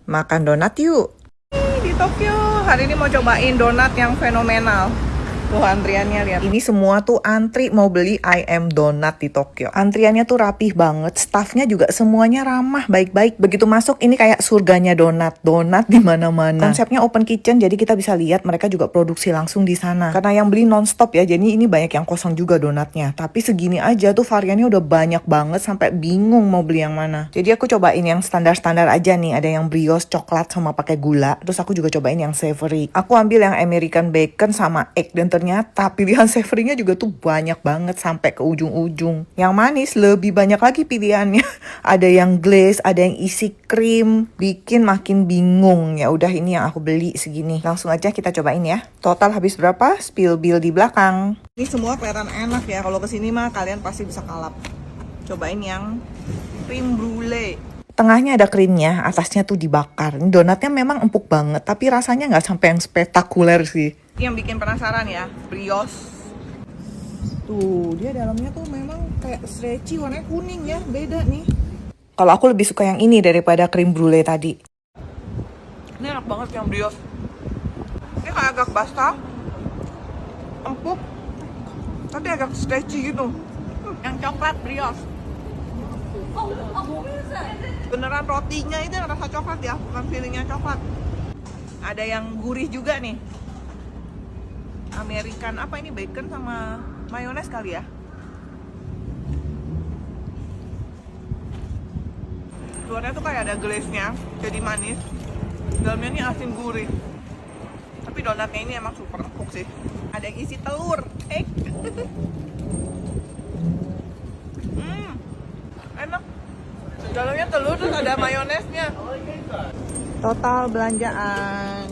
Makan donat yuk. Di Tokyo, hari ini mau cobain donat yang fenomenal. Tuh antriannya lihat. Ini semua tuh antri mau beli I Am Donut di Tokyo. Antriannya tuh rapih banget, staffnya juga semuanya ramah, baik-baik. Begitu masuk ini kayak surganya donat, donat di mana-mana. Konsepnya open kitchen, jadi kita bisa lihat mereka juga produksi langsung di sana. Karena yang beli nonstop ya, jadi ini banyak yang kosong juga donatnya. Tapi segini aja tuh variannya udah banyak banget sampai bingung mau beli yang mana. Jadi aku cobain yang standar-standar aja nih. Ada yang brioche coklat sama pakai gula. Terus aku juga cobain yang savory. Aku ambil yang American bacon sama egg, dan ternyata pilihan savory-nya juga tuh banyak banget sampai ke ujung-ujung. Yang manis lebih banyak lagi pilihannya. Ada yang glaze, ada yang isi krim, bikin makin bingung. Ya udah, ini yang aku beli segini. Langsung aja kita cobain ya. Total habis berapa? Spill bill di belakang. Ini semua kelihatan enak ya. Kalau kesini mah kalian pasti bisa kalap. Cobain yang cream brulee. Tengahnya ada krimnya, atasnya tuh dibakar. Ini donatnya memang empuk banget, tapi rasanya nggak sampai yang spektakuler sih. Yang bikin penasaran ya, brioche. Tuh, dia dalamnya tuh memang kayak stretchy, warnanya kuning ya, beda nih. Kalau aku lebih suka yang ini daripada krim brulee tadi. Ini enak banget yang brioche. Ini kayak agak basah, empuk, tapi agak stretchy gitu. Yang coklat brioche. Beneran rotinya itu rasa coklat ya, bukan feelingnya coklat. Ada yang gurih juga nih. American apa ini, bacon sama mayones kali ya. Luarnya tuh kayak ada glaze-nya, jadi manis. Dalamnya ini asin gurih. Tapi donatnya ini emang super empuk sih. Ada yang isi telur, egg. Enak. Dalamnya telur terus ada mayonesnya. Total belanjaan